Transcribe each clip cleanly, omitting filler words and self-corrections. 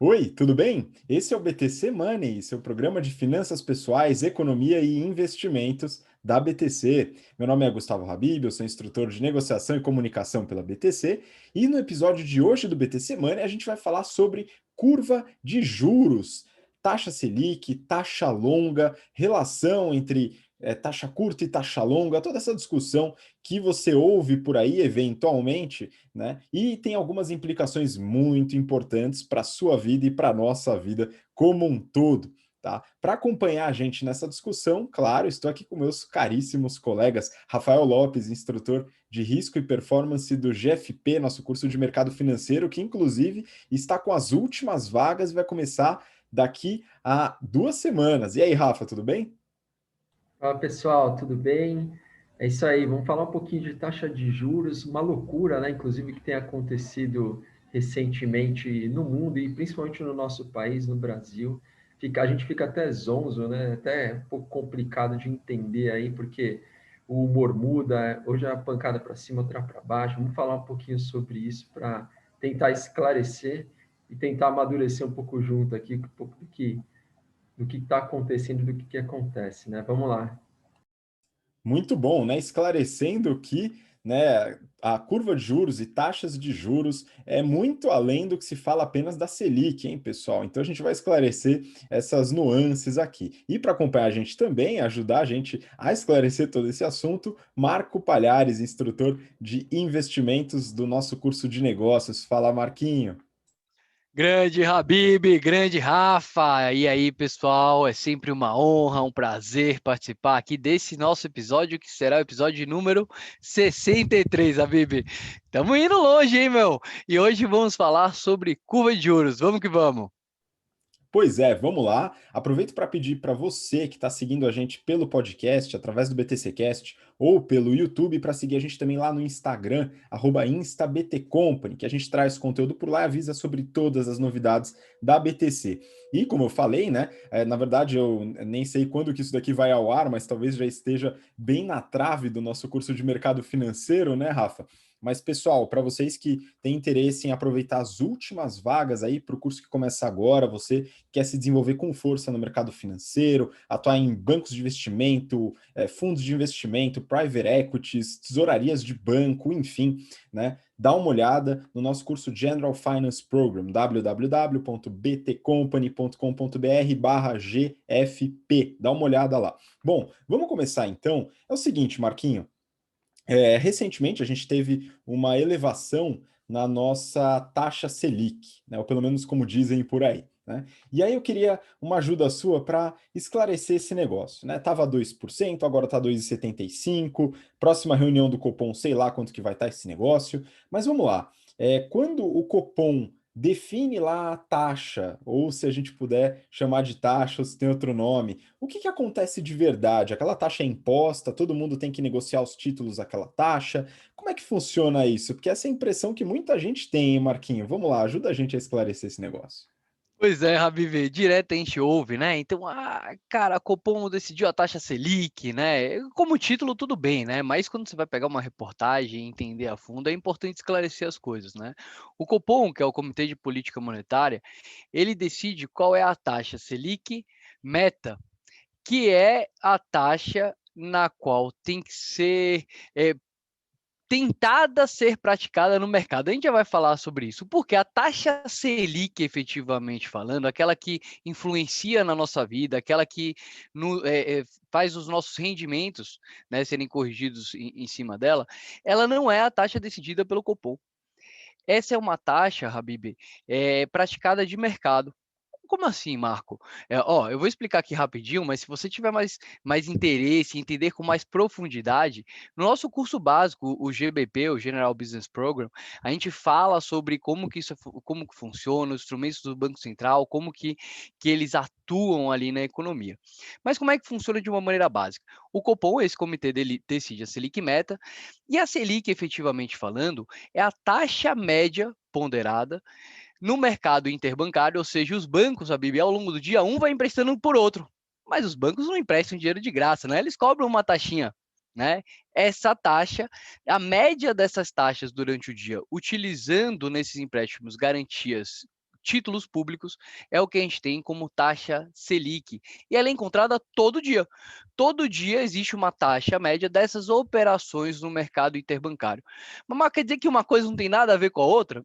Oi, tudo bem? Esse é o BTC Money, seu programa de finanças pessoais, economia e investimentos da BTC. Meu nome é Gustavo Habib, eu sou instrutor de negociação e comunicação pela BTC, e no episódio de hoje do BTC Money a gente vai falar sobre curva de juros, taxa Selic, taxa longa, relação entre taxa curta e taxa longa, toda essa discussão que você ouve por aí eventualmente, né? E tem algumas implicações muito importantes para a sua vida e para a nossa vida como um todo. Tá? Para acompanhar a gente nessa discussão, claro, estou aqui com meus caríssimos colegas Rafael Lopes, instrutor de risco e performance do GFP, nosso curso de mercado financeiro, que inclusive está com as últimas vagas e vai começar daqui a 2 semanas. E aí, Rafa, tudo bem? Fala pessoal, tudo bem? É isso aí, vamos falar um pouquinho de taxa de juros, uma loucura, né? Inclusive que tem acontecido recentemente no mundo e principalmente no nosso país, no Brasil. A gente fica até zonzo, né? Até um pouco complicado de entender aí, porque o humor muda, hoje é uma pancada para cima, outra para baixo. Vamos falar um pouquinho sobre isso para tentar esclarecer e tentar amadurecer um pouco junto aqui, um pouco do que está acontecendo, do que acontece, né? Vamos lá. Muito bom, né? Esclarecendo que, né, a curva de juros e taxas de juros é muito além do que se fala apenas da Selic, hein, pessoal? Então a gente vai esclarecer essas nuances aqui. E para acompanhar a gente também, ajudar a gente a esclarecer todo esse assunto, Marco Palhares, instrutor de investimentos do nosso curso de negócios. Fala, Marquinho. Grande Habib, grande Rafa. E aí, pessoal, é sempre uma honra, um prazer participar aqui desse nosso episódio, que será o episódio número 63, Habib. Estamos indo longe, hein, meu? E hoje vamos falar sobre curva de juros. Vamos que vamos. Pois é, vamos lá. Aproveito para pedir para você que está seguindo a gente pelo podcast, através do BTCcast, ou pelo YouTube, para seguir a gente também lá no Instagram, @instabtcompany, que a gente traz conteúdo por lá e avisa sobre todas as novidades da BTC. E como eu falei, né, na verdade eu nem sei quando que isso daqui vai ao ar, mas talvez já esteja bem na trave do nosso curso de mercado financeiro, né, Rafa? Mas, pessoal, para vocês que têm interesse em aproveitar as últimas vagas aí para o curso que começa agora, você quer se desenvolver com força no mercado financeiro, atuar em bancos de investimento, fundos de investimento, private equities, tesourarias de banco, enfim, né? Dá uma olhada no nosso curso General Finance Program, www.btcompany.com.br/GFP. Dá uma olhada lá. Bom, vamos começar então. É o seguinte, Marquinho. Recentemente, a gente teve uma elevação na nossa taxa Selic, né? Ou pelo menos como dizem por aí. Né? E aí eu queria uma ajuda sua para esclarecer esse negócio. Né? Tava 2%, agora está 2,75%. Próxima reunião do Copom, sei lá quanto que vai estar esse negócio. Mas vamos lá. Quando o Copom define lá a taxa, ou se a gente puder chamar de taxa, ou se tem outro nome, o que acontece de verdade? Aquela taxa é imposta, todo mundo tem que negociar os títulos daquela taxa. Como é que funciona isso? Porque essa é a impressão que muita gente tem, hein, Marquinho? Vamos lá, ajuda a gente a esclarecer esse negócio. Pois é, Habib, direto a gente ouve, né? Então, cara, a Copom decidiu a taxa Selic, né? Como título, tudo bem, né? Mas quando você vai pegar uma reportagem e entender a fundo, é importante esclarecer as coisas, né? O Copom, que é o Comitê de Política Monetária, ele decide qual é a taxa Selic meta, que é a taxa na qual tem que ser tentada ser praticada no mercado. A gente já vai falar sobre isso, porque a taxa Selic, efetivamente falando, aquela que influencia na nossa vida, aquela que faz os nossos rendimentos, né, serem corrigidos em cima dela, ela não é a taxa decidida pelo Copom. Essa é uma taxa, Habib, praticada de mercado. Como assim, Marco? Eu vou explicar aqui rapidinho, mas se você tiver mais interesse em entender com mais profundidade, no nosso curso básico, o GBP, o General Business Program, a gente fala sobre como que como que funciona, os instrumentos do Banco Central, como que eles atuam ali na economia. Mas como é que funciona de uma maneira básica? O Copom, esse comitê dele decide a Selic meta, e a Selic, efetivamente falando, é a taxa média ponderada no mercado interbancário, ou seja, os bancos, a Bíblia, ao longo do dia, um vai emprestando um por outro. Mas os bancos não emprestam dinheiro de graça, né? Eles cobram uma taxinha, né? Essa taxa, a média dessas taxas durante o dia, utilizando nesses empréstimos garantias títulos públicos, é o que a gente tem como taxa Selic. E ela é encontrada todo dia. Todo dia existe uma taxa média dessas operações no mercado interbancário. Mas quer dizer que uma coisa não tem nada a ver com a outra?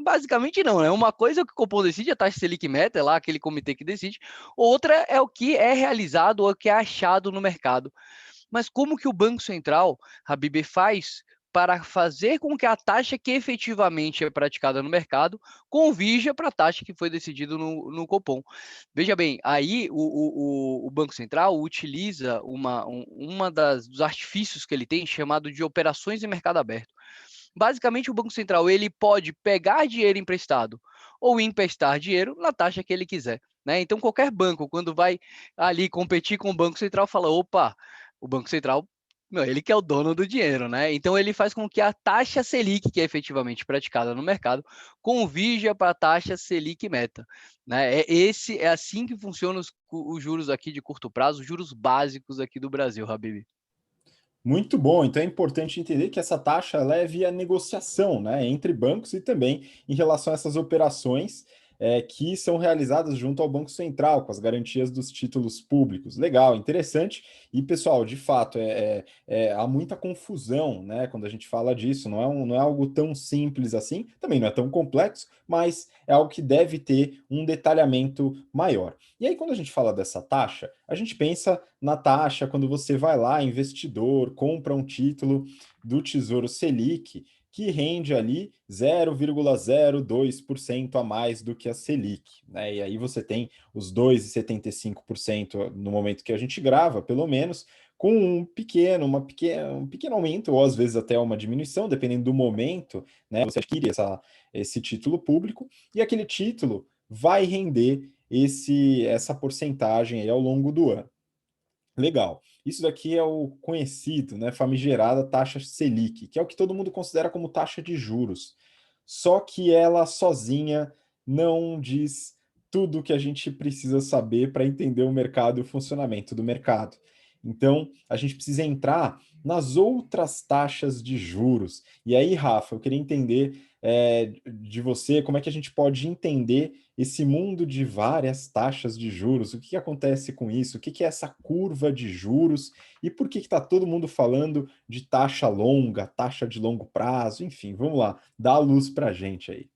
Basicamente não, né? Uma coisa é o que o Copom decide, a taxa Selic Meta, é lá aquele comitê que decide. Outra é o que é realizado ou o que é achado no mercado. Mas como que o Banco Central, Habib, faz para fazer com que a taxa que efetivamente é praticada no mercado convirja para a taxa que foi decidida no Copom? Veja bem, aí o Banco Central utiliza uma dos artifícios que ele tem, chamado de operações em mercado aberto. Basicamente, o Banco Central ele pode pegar dinheiro emprestado ou emprestar dinheiro na taxa que ele quiser, né? Então, qualquer banco, quando vai ali competir com o Banco Central, fala, opa, o Banco Central, meu, ele que é o dono do dinheiro, né? Então, ele faz com que a taxa Selic, que é efetivamente praticada no mercado, convirja para a taxa Selic Meta, né? É assim que funcionam os juros aqui de curto prazo, os juros básicos aqui do Brasil, Habib. Muito bom, então é importante entender que essa taxa ela é via negociação, né, entre bancos e também em relação a essas operações que são realizadas junto ao Banco Central, com as garantias dos títulos públicos. Legal, interessante. E, pessoal, de fato, há muita confusão, né, quando a gente fala disso. Não é algo tão simples assim, também não é tão complexo, mas é algo que deve ter um detalhamento maior. E aí, quando a gente fala dessa taxa, a gente pensa na taxa quando você vai lá, investidor, compra um título do Tesouro Selic, que rende ali 0,02% a mais do que a Selic, né? E aí você tem os 2,75% no momento que a gente grava, pelo menos, com um pequeno aumento, ou às vezes até uma diminuição, dependendo do momento, né? Você adquire esse título público, e aquele título vai render essa porcentagem aí ao longo do ano. Legal. Isso daqui é o conhecido, né, famigerada taxa Selic, que é o que todo mundo considera como taxa de juros. Só que ela sozinha não diz tudo o que a gente precisa saber para entender o mercado e o funcionamento do mercado. Então, a gente precisa entrar nas outras taxas de juros. E aí, Rafa, eu queria entender de você como é que a gente pode entender esse mundo de várias taxas de juros, o que acontece com isso, o que é essa curva de juros e por que está todo mundo falando de taxa longa, taxa de longo prazo, enfim, vamos lá, dá a luz para a gente aí.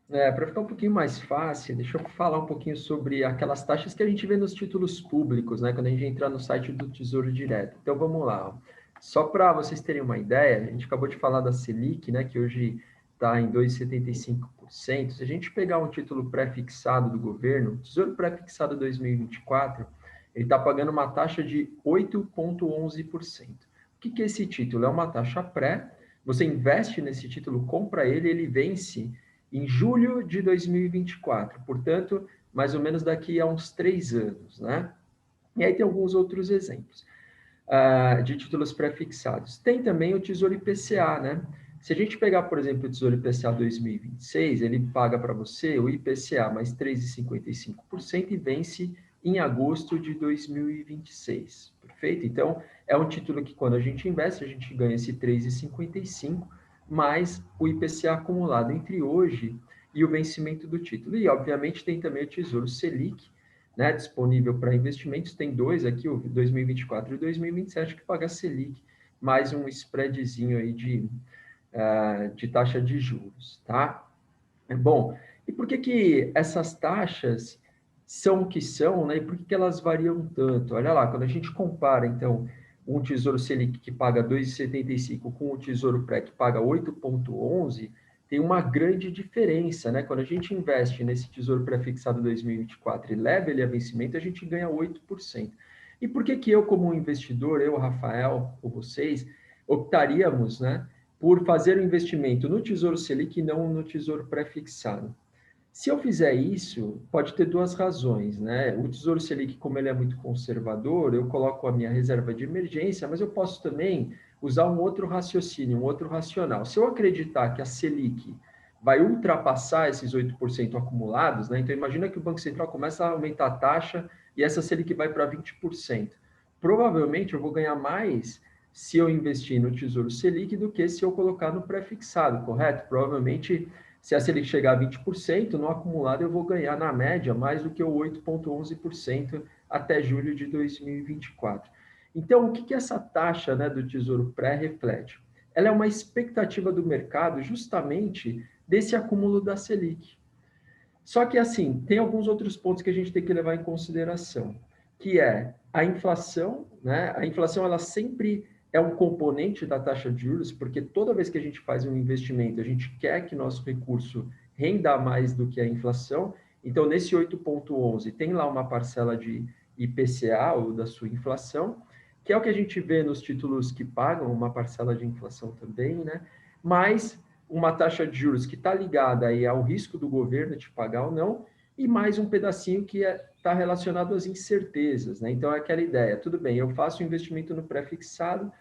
Para ficar um pouquinho mais fácil, deixa eu falar um pouquinho sobre aquelas taxas que a gente vê nos títulos públicos, né? Quando a gente entra no site do Tesouro Direto. Então vamos lá. Só para vocês terem uma ideia, a gente acabou de falar da Selic, né? Que hoje está em 2,75%. Se a gente pegar um título pré-fixado do governo, Tesouro Pré-fixado 2024, ele está pagando uma taxa de 8,11%. O que é esse título? É uma taxa pré. Você investe nesse título, compra ele, ele vence em julho de 2024, portanto, mais ou menos daqui a uns 3 anos, né? E aí tem alguns outros exemplos de títulos pré-fixados. Tem também o Tesouro IPCA, né? Se a gente pegar, por exemplo, o Tesouro IPCA 2026, ele paga para você o IPCA mais 3,55% e vence em agosto de 2026, perfeito? Então, é um título que quando a gente investe, a gente ganha esse 3,55 mais o IPCA acumulado entre hoje e o vencimento do título. E, obviamente, tem também o Tesouro Selic, né, disponível para investimentos. Tem dois aqui, o 2024 e 2027, que paga Selic, mais um spreadzinho aí de taxa de juros, tá? Bom, e por que essas taxas são o que são, né? E por que elas variam tanto? Olha lá, quando a gente compara, então, um Tesouro Selic que paga 2,75 com o Tesouro Pré que paga 8,11, tem uma grande diferença, né? Quando a gente investe nesse Tesouro Pré-fixado 2024 e leva ele a vencimento, a gente ganha 8%. E por que eu, como investidor, eu, Rafael, ou vocês, optaríamos, né, por fazer o investimento no Tesouro Selic e não no Tesouro Pré-fixado? Se eu fizer isso, pode ter duas razões, né? O Tesouro Selic, como ele é muito conservador, eu coloco a minha reserva de emergência, mas eu posso também usar um outro raciocínio, um outro racional. Se eu acreditar que a Selic vai ultrapassar esses 8% acumulados, né? Então imagina que o Banco Central começa a aumentar a taxa e essa Selic vai para 20%. Provavelmente eu vou ganhar mais se eu investir no Tesouro Selic do que se eu colocar no pré-fixado, correto? Provavelmente Se a Selic chegar a 20%, no acumulado eu vou ganhar, na média, mais do que o 8,11% até julho de 2024. Então, o que essa taxa, né, do Tesouro Pré reflete? Ela é uma expectativa do mercado justamente desse acúmulo da Selic. Só que, assim, tem alguns outros pontos que a gente tem que levar em consideração, que é a inflação, né? A inflação, ela sempre é um componente da taxa de juros, porque toda vez que a gente faz um investimento, a gente quer que nosso recurso renda mais do que a inflação. Então, nesse 8,11, tem lá uma parcela de IPCA, ou da sua inflação, que é o que a gente vê nos títulos que pagam uma parcela de inflação também, né? Mas uma taxa de juros que está ligada aí ao risco do governo de pagar ou não, e mais um pedacinho que está relacionado às incertezas, né? Então é aquela ideia, tudo bem, eu faço um investimento no pré-fixado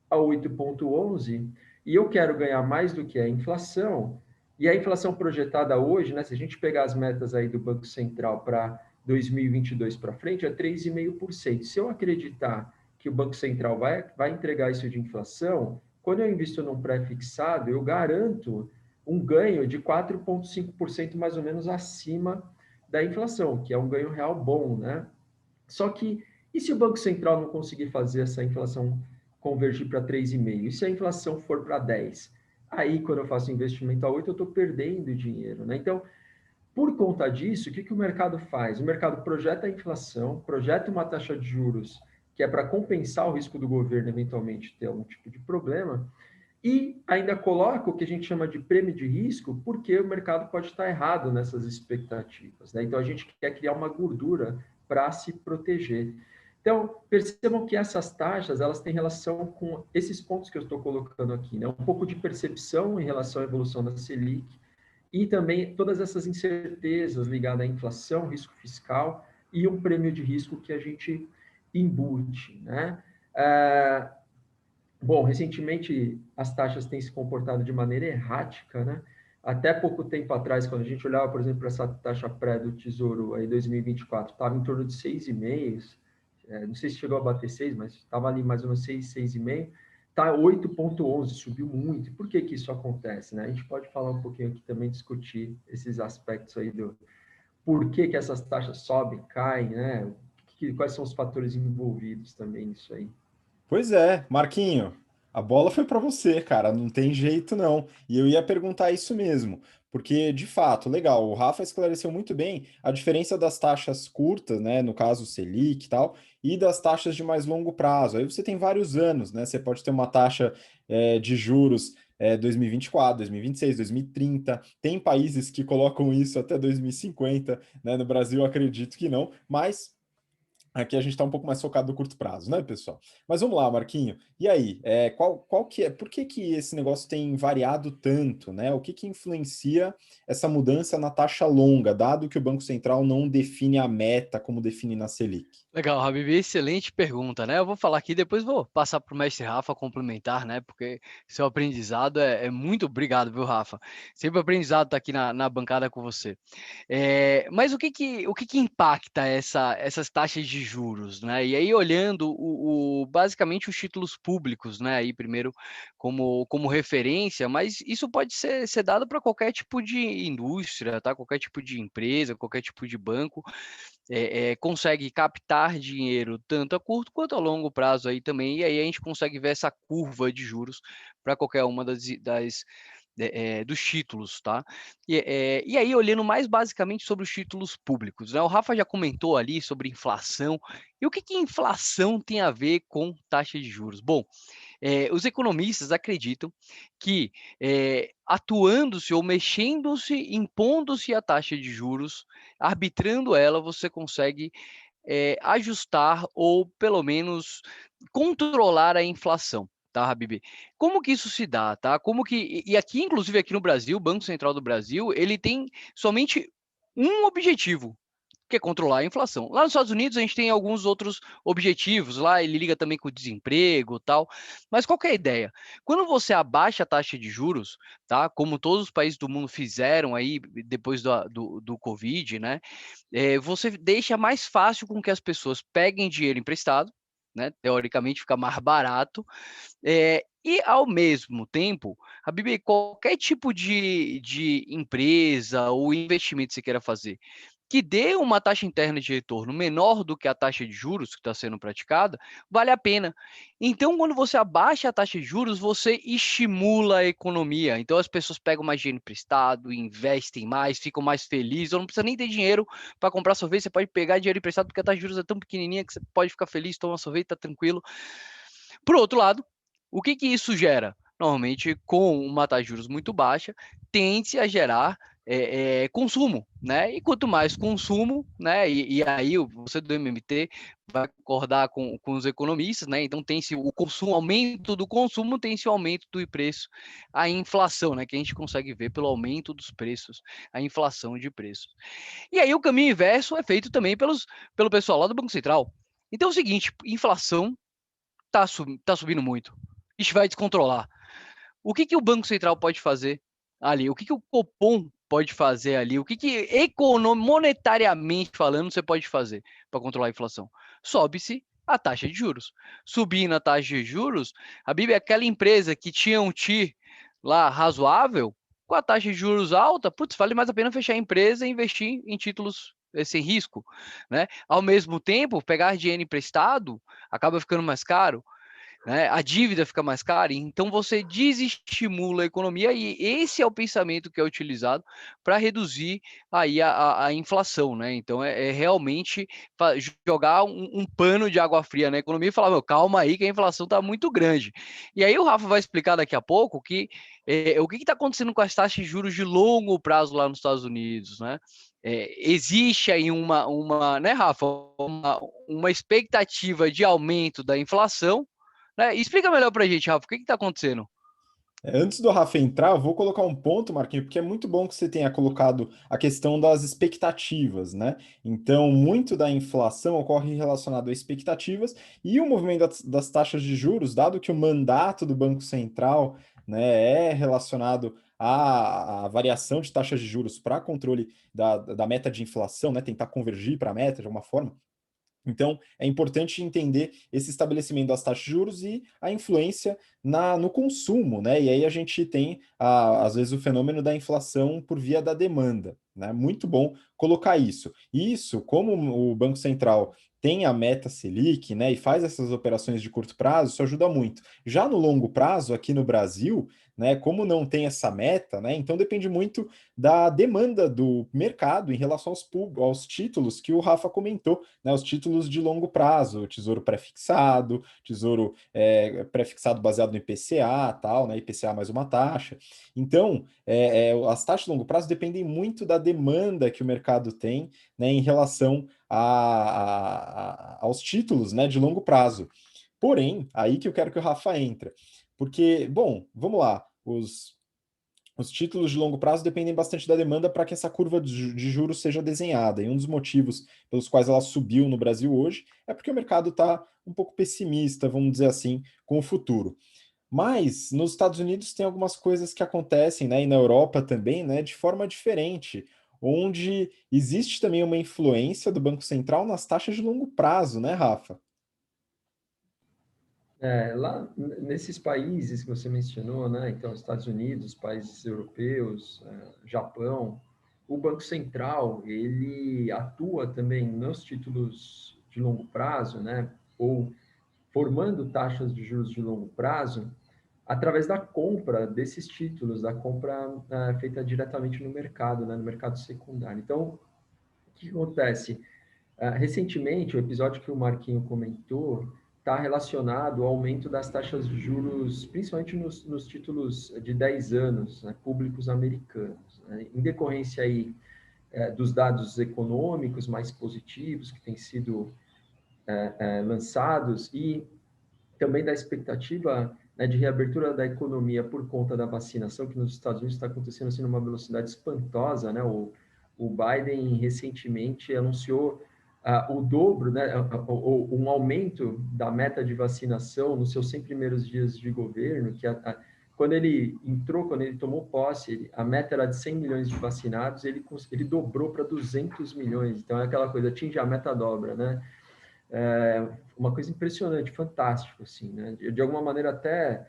a 8,11 e eu quero ganhar mais do que a inflação, e a inflação projetada hoje, né, se a gente pegar as metas aí do Banco Central para 2022 para frente, é 3,5%. Se eu acreditar que o Banco Central vai entregar isso de inflação, quando eu invisto num pré-fixado, eu garanto um ganho de 4,5% mais ou menos acima da inflação, que é um ganho real bom, né? Só que, e se o Banco Central não conseguir fazer essa inflação convergir para 3,5%? E se a inflação for para 10%? Aí, quando eu faço investimento a 8%, eu estou perdendo dinheiro, né? Então, por conta disso, o que o mercado faz? O mercado projeta a inflação, projeta uma taxa de juros que é para compensar o risco do governo eventualmente ter algum tipo de problema, e ainda coloca o que a gente chama de prêmio de risco, porque o mercado pode estar errado nessas expectativas, né? Então a gente quer criar uma gordura para se proteger. Então, percebam que essas taxas, elas têm relação com esses pontos que eu estou colocando aqui, né? Um pouco de percepção em relação à evolução da Selic, e também todas essas incertezas ligadas à inflação, risco fiscal e um prêmio de risco que a gente embute, né? Bom, recentemente as taxas têm se comportado de maneira errática, né? Até pouco tempo atrás, quando a gente olhava, por exemplo, para essa taxa pré do Tesouro aí 2024, estava em torno de 6,5, não sei se chegou a bater 6, mas estava ali mais ou menos 6, 6,5, está 8,11, subiu muito. E por que isso acontece, né? A gente pode falar um pouquinho aqui também, discutir esses aspectos aí do por que essas taxas sobem, caem, né? Quais são os fatores envolvidos também nisso aí. Pois é, Marquinho, a bola foi para você, cara, não tem jeito não. E eu ia perguntar isso mesmo, porque de fato, legal, o Rafa esclareceu muito bem a diferença das taxas curtas, né, no caso Selic e tal, e das taxas de mais longo prazo. Aí você tem vários anos, né? Você pode ter uma taxa de juros 2024, 2026, 2030. Tem países que colocam isso até 2050, né? No Brasil, eu acredito que não, mas aqui a gente está um pouco mais focado no curto prazo, né, pessoal? Mas vamos lá, Marquinho. E aí, qual que é? Por que que esse negócio tem variado tanto, né? O que que influencia essa mudança na taxa longa, dado que o Banco Central não define a meta como define na Selic? Legal, Habib, excelente pergunta, né? Eu vou falar aqui, depois vou passar para o mestre Rafa complementar, né? Porque seu aprendizado é muito obrigado, viu, Rafa? Sempre aprendizado estar aqui na bancada com você. Mas o que impacta essas taxas de juros, né? E aí, olhando basicamente os títulos públicos, né? Aí, primeiro, como referência, mas isso pode ser dado para qualquer tipo de indústria, tá? Qualquer tipo de empresa, qualquer tipo de banco consegue captar dinheiro tanto a curto quanto a longo prazo aí também, e aí a gente consegue ver essa curva de juros para qualquer uma dos títulos, tá? E aí, olhando mais basicamente sobre os títulos públicos, né? O Rafa já comentou ali sobre inflação, e o que inflação tem a ver com taxa de juros? Bom, os economistas acreditam que atuando-se ou mexendo-se, impondo-se a taxa de juros, arbitrando ela, você consegue ajustar ou pelo menos controlar a inflação. Tá, Habib? Como que isso se dá, tá? E aqui, inclusive aqui no Brasil, o Banco Central do Brasil, ele tem somente um objetivo, que é controlar a inflação. Lá nos Estados Unidos a gente tem alguns outros objetivos, lá ele liga também com o desemprego e tal, mas qual que é a ideia? Quando você abaixa a taxa de juros, tá? Como todos os países do mundo fizeram aí depois do Covid, né? Você deixa mais fácil com que as pessoas peguem dinheiro emprestado, né? Teoricamente fica mais barato. E, ao mesmo tempo, Habib, qualquer tipo de empresa ou investimento que você queira fazer, que dê uma taxa interna de retorno menor do que a taxa de juros que está sendo praticada, vale a pena. Então, quando você abaixa a taxa de juros, você estimula a economia. Então, as pessoas pegam mais dinheiro emprestado, investem mais, ficam mais felizes. Ou não precisa nem ter dinheiro para comprar sorvete, você pode pegar dinheiro emprestado porque a taxa de juros é tão pequenininha que você pode ficar feliz, tomar sorvete, tá tranquilo. Por outro lado, o que isso gera? Normalmente, com uma taxa de juros muito baixa, tende a gerar consumo, né? E quanto mais consumo, né? E aí você do MMT vai concordar com os economistas, né? Então tem-se o consumo, aumento do consumo, tem-se o aumento do preço, a inflação, né? Que a gente consegue ver pelo aumento dos preços, a inflação de preços. E aí o caminho inverso é feito também pelo pessoal lá do Banco Central. Então é o seguinte, inflação tá subindo muito. Isso vai descontrolar. O que o Banco Central pode fazer ali? O que o Copom pode fazer ali? O que monetariamente falando você pode fazer para controlar a inflação? Sobe-se a taxa de juros. Subindo a taxa de juros, a Bíblia é aquela empresa que tinha um TIR lá razoável, com a taxa de juros alta, putz, vale mais a pena fechar a empresa e investir em títulos sem risco, né? Ao mesmo tempo, pegar dinheiro emprestado acaba ficando mais caro, né? A dívida fica mais cara, então você desestimula a economia e esse é o pensamento que é utilizado para reduzir aí a inflação, né? Então é realmente jogar um pano de água fria na economia e falar, meu, calma aí que a inflação está muito grande. E aí o Rafa vai explicar daqui a pouco que o que está acontecendo com as taxas de juros de longo prazo lá nos Estados Unidos, né? Existe aí né, Rafa, uma expectativa de aumento da inflação, né? Explica melhor para a gente, Rafa, o que está acontecendo? Antes do Rafa entrar, eu vou colocar um ponto, Marquinhos, porque é muito bom que você tenha colocado a questão das expectativas, né? Então, muito da inflação ocorre relacionado a expectativas e o movimento das taxas de juros, dado que o mandato do Banco Central, né, é relacionado à variação de taxas de juros para controle da meta de inflação, né? Tentar convergir para a meta de alguma forma. Então, é importante entender esse estabelecimento das taxas de juros e a influência no consumo, né? E aí a gente tem, às vezes, o fenômeno da inflação por via da demanda, né? Muito bom colocar isso. Isso, como o Banco Central tem a meta Selic, né, e faz essas operações de curto prazo, isso ajuda muito. Já no longo prazo, aqui no Brasil, né, como não tem essa meta, né, então depende muito da demanda do mercado em relação aos títulos que o Rafa comentou, né, os títulos de longo prazo, tesouro pré-fixado, tesouro pré-fixado baseado no IPCA, tal, né, IPCA mais uma taxa. Então, as taxas de longo prazo dependem muito da demanda que o mercado tem, né, em relação aos títulos, né, de longo prazo. Porém, aí que eu quero que o Rafa entre. Porque, bom, vamos lá, os títulos de longo prazo dependem bastante da demanda para que essa curva de juros seja desenhada. E um dos motivos pelos quais ela subiu no Brasil hoje é porque o mercado está um pouco pessimista, vamos dizer assim, com o futuro. Mas nos Estados Unidos tem algumas coisas que acontecem, né, e na Europa também, né, de forma diferente, onde existe também uma influência do Banco Central nas taxas de longo prazo, né, Rafa? Lá nesses países que você mencionou, né? Então, Estados Unidos, países europeus, Japão, o Banco Central ele atua também nos títulos de longo prazo, né? Ou formando taxas de juros de longo prazo através da compra desses títulos, da compra feita diretamente no mercado, né? No mercado secundário. Então, o que acontece? Recentemente, o episódio que o Marquinho comentou está relacionado ao aumento das taxas de juros, principalmente nos títulos de 10 anos, né, públicos americanos, né, em decorrência aí dos dados econômicos mais positivos que têm sido lançados e também da expectativa, né, de reabertura da economia por conta da vacinação, que nos Estados Unidos está acontecendo assim numa velocidade espantosa, né? O Biden recentemente anunciou o dobro, né, um aumento da meta de vacinação nos seus 100 primeiros dias de governo, que quando ele entrou, quando ele tomou posse, a meta era de 100 milhões de vacinados, ele dobrou para 200 milhões. Então, é aquela coisa, atinge a meta dobra, né? uma coisa impressionante, fantástico, assim, né? De alguma maneira até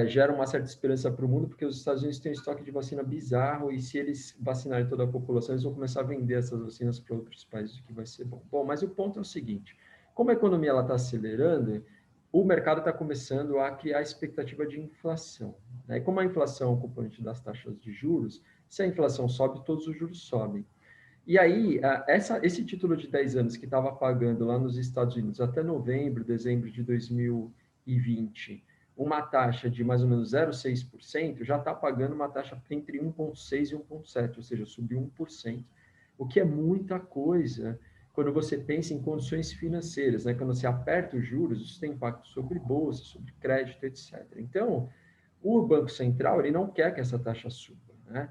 gera uma certa esperança para o mundo, porque os Estados Unidos têm um estoque de vacina bizarro e se eles vacinarem toda a população, eles vão começar a vender essas vacinas para outros países, o que vai ser bom. Bom, mas o ponto é o seguinte, como a economia está acelerando, o mercado está começando a criar expectativa de inflação, né? E como a inflação é um componente das taxas de juros, se a inflação sobe, todos os juros sobem. E aí, esse título de 10 anos que estava pagando lá nos Estados Unidos até novembro, dezembro de 2020, uma taxa de mais ou menos 0,6%, já está pagando uma taxa entre 1,6% e 1,7%, ou seja, subiu 1%, o que é muita coisa quando você pensa em condições financeiras, né? Quando você aperta os juros, isso tem impacto sobre bolsa, sobre crédito, etc. Então, o Banco Central ele não quer que essa taxa suba, né?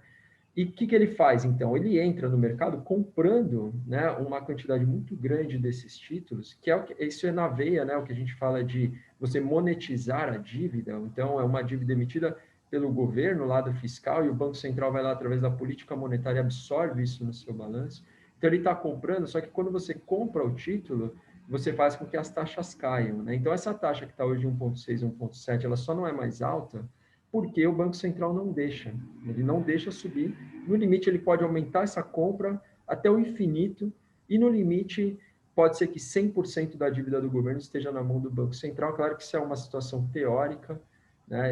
E o que ele faz, então? Ele entra no mercado comprando, né, uma quantidade muito grande desses títulos, que é isso é na veia, né, o que a gente fala de você monetizar a dívida. Então, é uma dívida emitida pelo governo, lado fiscal, e o Banco Central vai lá, através da política monetária, absorve isso no seu balanço. Então, ele está comprando, só que quando você compra o título, você faz com que as taxas caiam, né? Então, essa taxa que está hoje 1,6, 1,7, ela só não é mais alta porque o Banco Central não deixa. Ele não deixa subir. No limite, ele pode aumentar essa compra até o infinito, e no limite, pode ser que 100% da dívida do governo esteja na mão do Banco Central. Claro que isso é uma situação teórica, né?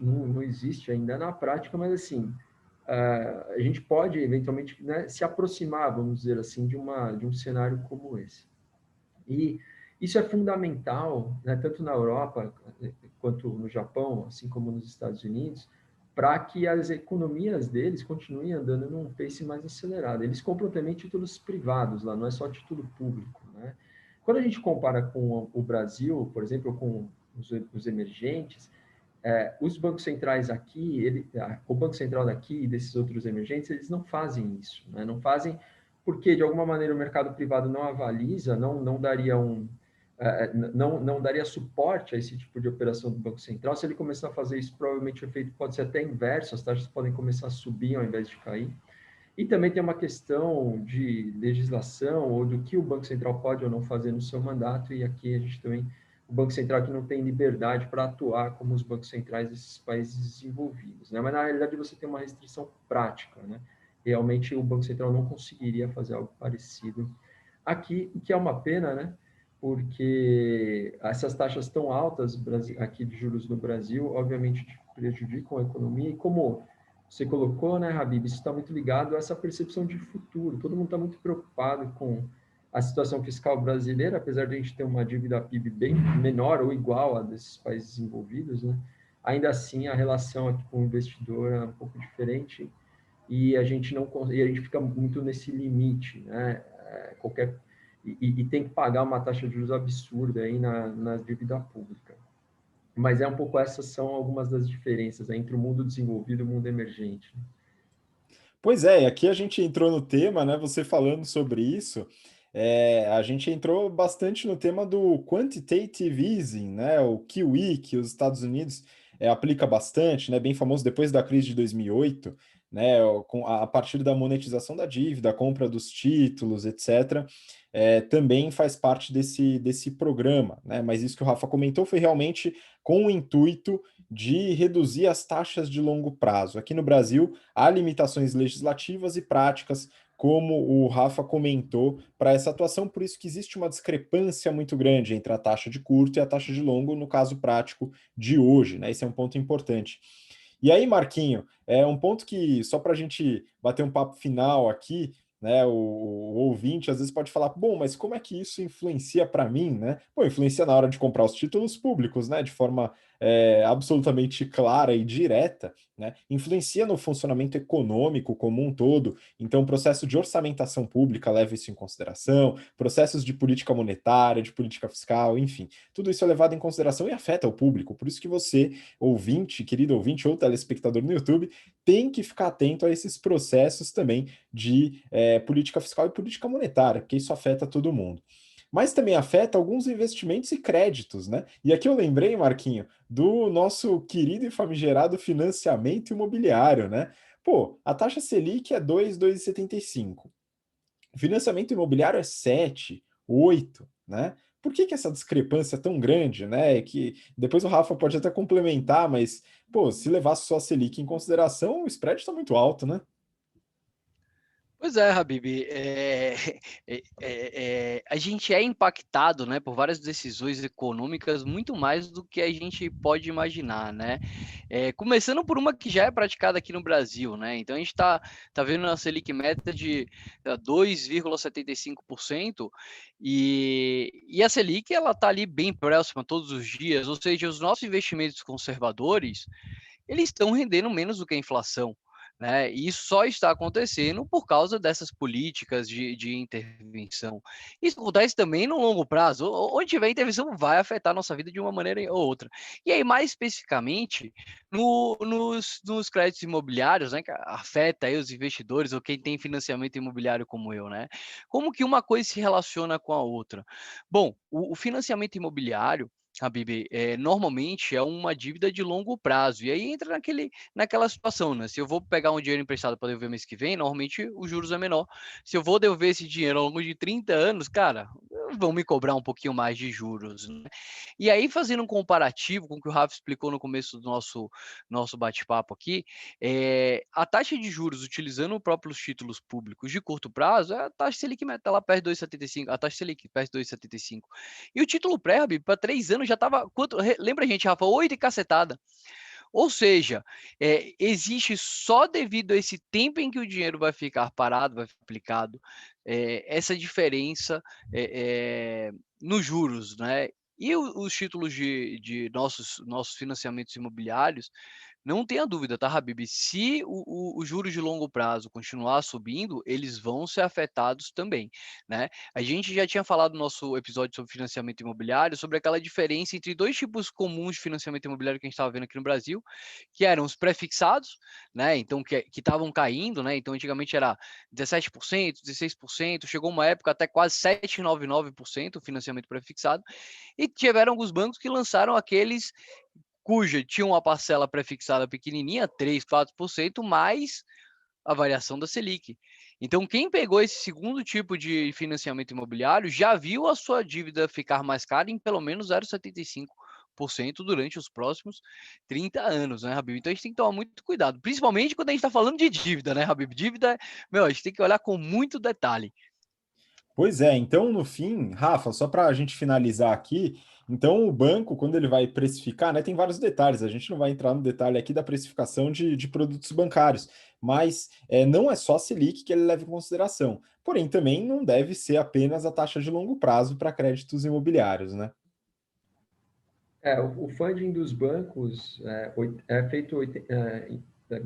Não existe ainda na prática, mas assim, a gente pode eventualmente, né, se aproximar, vamos dizer assim, de um cenário como esse. E isso é fundamental, né, tanto na Europa quanto no Japão, assim como nos Estados Unidos, para que as economias deles continuem andando num pace mais acelerado. Eles compram também títulos privados lá, não é só título público, né? Quando a gente compara com o Brasil, por exemplo, com os emergentes, os bancos centrais aqui, o Banco Central daqui e desses outros emergentes, eles não fazem isso, né? Não fazem porque, de alguma maneira, o mercado privado não avaliza, não daria não daria suporte a esse tipo de operação do Banco Central. Se ele começar a fazer isso, provavelmente o efeito pode ser até inverso, as taxas podem começar a subir ao invés de cair. E também tem uma questão de legislação ou do que o Banco Central pode ou não fazer no seu mandato, e aqui a gente também, o Banco Central que não tem liberdade para atuar como os bancos centrais desses países desenvolvidos, né? Mas na realidade você tem uma restrição prática, né? Realmente o Banco Central não conseguiria fazer algo parecido aqui, o que é uma pena, né? Porque essas taxas tão altas aqui de juros no Brasil, obviamente prejudicam a economia, e como você colocou, né, Habib, isso está muito ligado a essa percepção de futuro. Todo mundo está muito preocupado com a situação fiscal brasileira, apesar de a gente ter uma dívida PIB bem menor ou igual a desses países desenvolvidos, né? Ainda assim, a relação aqui com o investidor é um pouco diferente, e a gente não e a gente fica muito nesse limite, né? E tem que pagar uma taxa de juros absurda aí na dívida pública. Mas é um pouco, essas são algumas das diferenças, né, entre o mundo desenvolvido e o mundo emergente. Pois é, e aqui a gente entrou no tema, né? Você falando sobre isso, a gente entrou bastante no tema do quantitative easing, né? O QE, que os Estados Unidos aplica bastante, né? Bem famoso depois da crise de 2008, né? A partir da monetização da dívida, a compra dos títulos, etc. Também faz parte desse programa, né? Mas isso que o Rafa comentou foi realmente com o intuito de reduzir as taxas de longo prazo. Aqui no Brasil, há limitações legislativas e práticas, como o Rafa comentou, para essa atuação, por isso que existe uma discrepância muito grande entre a taxa de curto e a taxa de longo, no caso prático de hoje, né? Esse é um ponto importante. E aí, Marquinho, é um ponto que, só para a gente bater um papo final aqui, né, o ouvinte às vezes pode falar, bom, mas como é que isso influencia para mim, né? Bom, influencia na hora de comprar os títulos públicos, né, de forma absolutamente clara e direta, né? Influencia no funcionamento econômico como um todo. Então, o processo de orçamentação pública leva isso em consideração, processos de política monetária, de política fiscal, enfim, tudo isso é levado em consideração e afeta o público. Por isso que você, ouvinte, querido ouvinte ou telespectador no YouTube, tem que ficar atento a esses processos também de política fiscal e política monetária, porque isso afeta todo mundo. Mas também afeta alguns investimentos e créditos, né? E aqui eu lembrei, Marquinho, do nosso querido e famigerado financiamento imobiliário, né? Pô, a taxa Selic é 2,75. O financiamento imobiliário é 7, 8. né? Por que essa discrepância é tão grande, né? Que depois o Rafa pode até complementar, mas, pô, se levasse só a Selic em consideração, o spread está muito alto, né? Pois é, Habib, a gente é impactado, né, por várias decisões econômicas muito mais do que a gente pode imaginar, né? Começando por uma que já é praticada aqui no Brasil, né? Então a gente tá vendo a Selic meta de 2,75% e a Selic ela tá ali bem próxima todos os dias, ou seja, os nossos investimentos conservadores eles estão rendendo menos do que a inflação. Né? E isso só está acontecendo por causa dessas políticas de intervenção. Isso acontece também no longo prazo. Onde tiver intervenção, vai afetar a nossa vida de uma maneira ou outra. E aí, mais especificamente, nos créditos imobiliários, né, que afeta aí os investidores ou quem tem financiamento imobiliário como eu. Né? Como que uma coisa se relaciona com a outra? Bom, o financiamento imobiliário, Habib, normalmente é uma dívida de longo prazo. E aí entra naquela situação, né? Se eu vou pegar um dinheiro emprestado para devolver mês que vem, normalmente os juros é menor. Se eu vou devolver esse dinheiro ao longo de 30 anos, cara, vão me cobrar um pouquinho mais de juros, né? E aí, fazendo um comparativo com o que o Rafa explicou no começo do nosso bate-papo aqui, a taxa de juros utilizando os próprios títulos públicos de curto prazo, a taxa Selic está lá perto de 2,75, a taxa Selic perto de 2,75. E o título pré, para 3 anos já estava. Lembra, gente, Rafa? 8 e cacetada. Ou seja, existe só devido a esse tempo em que o dinheiro vai ficar parado, vai ficar aplicado, essa diferença nos juros, né? E os títulos de nossos financiamentos imobiliários, não tenha dúvida, tá, Habib? Se os juros de longo prazo continuar subindo, eles vão ser afetados também, né? A gente já tinha falado no nosso episódio sobre financiamento imobiliário, sobre aquela diferença entre dois tipos comuns de financiamento imobiliário que a gente estava vendo aqui no Brasil, que eram os prefixados, né? Então, que estavam caindo, né? Então, antigamente era 17%, 16%, chegou uma época até quase 7,99% o financiamento prefixado, e tiveram alguns bancos que lançaram aqueles cuja tinha uma parcela prefixada pequenininha, 3, 4%, mais a variação da Selic. Então, quem pegou esse segundo tipo de financiamento imobiliário já viu a sua dívida ficar mais cara em pelo menos 0,75% durante os próximos 30 anos, né, Habib? Então, a gente tem que tomar muito cuidado, principalmente quando a gente está falando de dívida, né, Habib? Dívida, meu, a gente tem que olhar com muito detalhe. Pois é, então no fim, Rafa, só para a gente finalizar aqui, então o banco, quando ele vai precificar, né, tem vários detalhes, a gente não vai entrar no detalhe aqui da precificação de produtos bancários, mas não é só a Selic que ele leva em consideração, porém também não deve ser apenas a taxa de longo prazo para créditos imobiliários, né? O funding dos bancos é feito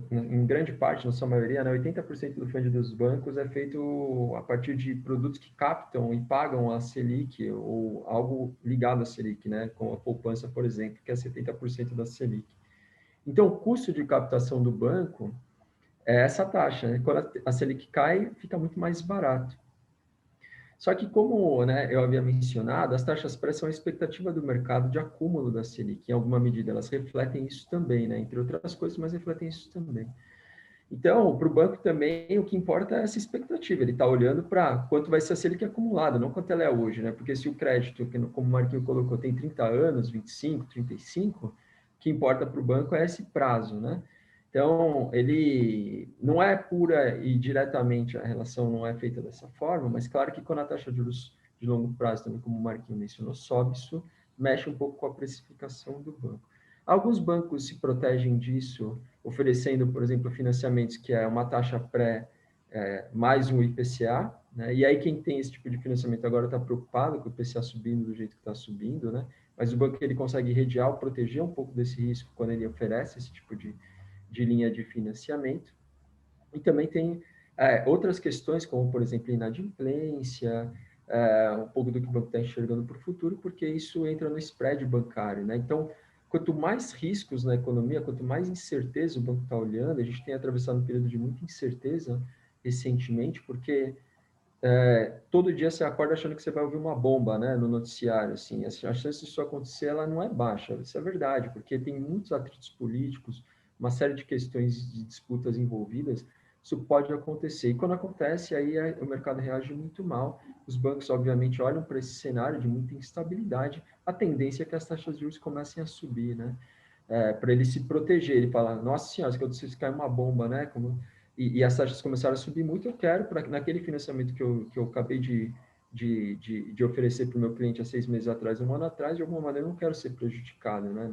em grande parte, na sua maioria, né, 80% do funding dos bancos é feito a partir de produtos que captam e pagam a Selic ou algo ligado à Selic, né, como a poupança, por exemplo, que é 70% da Selic. Então, o custo de captação do banco é essa taxa, né? Quando a Selic cai, fica muito mais barato. Só que, como, né, eu havia mencionado, as taxas pré são a expectativa do mercado de acúmulo da Selic. Em alguma medida, elas refletem isso também, né? Entre outras coisas, mas refletem isso também. Então, para o banco também, o que importa é essa expectativa. Ele está olhando para quanto vai ser a Selic acumulada, não quanto ela é hoje, né? Porque se o crédito, como o Marquinhos colocou, tem 30 anos, 25, 35, o que importa para o banco é esse prazo, né? Então, ele não é pura e diretamente, a relação não é feita dessa forma, mas claro que quando a taxa de juros de longo prazo, também como o Marquinhos mencionou, sobe, isso mexe um pouco com a precificação do banco. Alguns bancos se protegem disso, oferecendo, por exemplo, financiamentos que é uma taxa pré mais um IPCA, né? E aí quem tem esse tipo de financiamento agora está preocupado com o IPCA subindo do jeito que está subindo, né? Mas o banco ele consegue redear ou proteger um pouco desse risco quando ele oferece esse tipo de linha de financiamento. E também tem outras questões, como, por exemplo, inadimplência, um pouco do que o banco está enxergando para o futuro, porque isso entra no spread bancário, né? Então, quanto mais riscos na economia, quanto mais incerteza o banco está olhando, a gente tem atravessado um período de muita incerteza recentemente, porque todo dia você acorda achando que você vai ouvir uma bomba, né, no noticiário, assim, a chance disso acontecer, ela não é baixa, isso é verdade, porque tem muitos atritos políticos, uma série de questões de disputas envolvidas, isso pode acontecer, e quando acontece, aí o mercado reage muito mal, os bancos, obviamente, olham para esse cenário de muita instabilidade, a tendência é que as taxas de juros comecem a subir, né? Para ele se proteger. Ele fala, nossa senhora, se cair uma bomba, né? E as taxas começaram a subir muito, eu quero, naquele financiamento que eu acabei de oferecer para o meu cliente há 6 meses atrás, 1 ano atrás, de alguma maneira eu não quero ser prejudicado, né?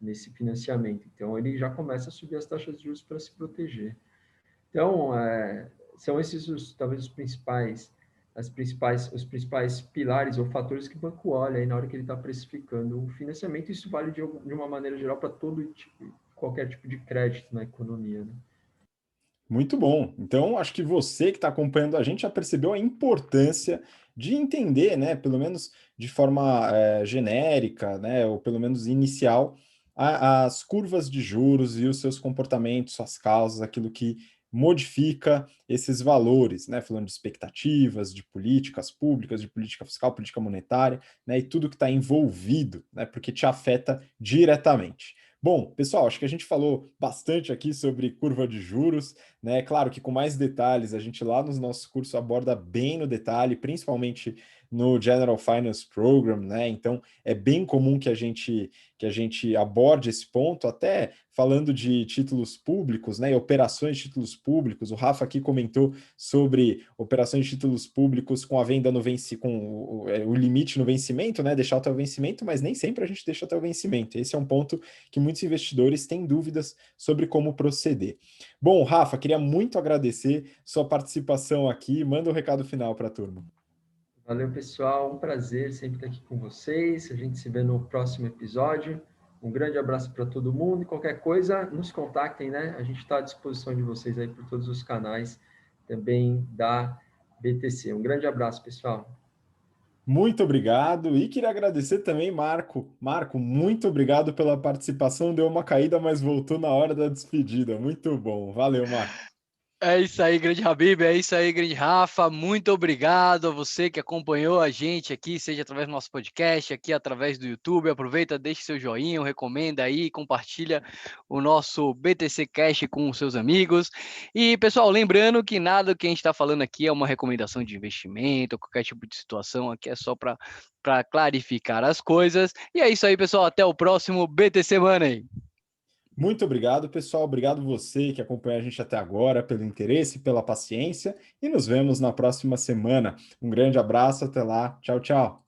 Nesse financiamento. Então, ele já começa a subir as taxas de juros para se proteger. Então, são esses talvez os principais pilares ou fatores que o banco olha aí na hora que ele está precificando o financiamento. Isso vale de uma maneira geral para qualquer tipo de crédito na economia, né? Muito bom. Então, acho que você que está acompanhando a gente já percebeu a importância de entender, né, pelo menos de forma genérica, né, ou pelo menos inicial, as curvas de juros e os seus comportamentos, suas causas, aquilo que modifica esses valores, né, falando de expectativas, de políticas públicas, de política fiscal, política monetária, né, e tudo que está envolvido, né, porque te afeta diretamente. Bom, pessoal, acho que a gente falou bastante aqui sobre curva de juros, né? Claro que com mais detalhes, a gente lá nos nossos cursos aborda bem no detalhe, principalmente no General Finance Program, né? Então é bem comum que a gente aborde esse ponto, até falando de títulos públicos, né? E operações de títulos públicos. O Rafa aqui comentou sobre operações de títulos públicos com a venda no com o limite no vencimento, né? Deixar até o vencimento, mas nem sempre a gente deixa até o vencimento. Esse é um ponto que muitos investidores têm dúvidas sobre como proceder. Bom, Rafa, queria muito agradecer sua participação aqui. Manda um recado final para a turma. Valeu, pessoal. Um prazer sempre estar aqui com vocês. A gente se vê no próximo episódio. Um grande abraço para todo mundo e qualquer coisa, nos contactem, né? A gente está à disposição de vocês aí por todos os canais também da BTC. Um grande abraço, pessoal. Muito obrigado e queria agradecer também, Marco. Marco, muito obrigado pela participação. Deu uma caída, mas voltou na hora da despedida. Muito bom. Valeu, Marco. É isso aí, grande Habib, é isso aí, grande Rafa. Muito obrigado a você que acompanhou a gente aqui, seja através do nosso podcast, aqui através do YouTube. Aproveita, deixe seu joinha, recomenda aí, compartilha o nosso BTC Cash com os seus amigos. E, pessoal, lembrando que nada que a gente está falando aqui é uma recomendação de investimento, qualquer tipo de situação, aqui é só para clarificar as coisas. E é isso aí, pessoal. Até o próximo BTC Money. Muito obrigado, pessoal. Obrigado você que acompanhou a gente até agora, pelo interesse, pela paciência, e nos vemos na próxima semana. Um grande abraço, até lá. Tchau, tchau.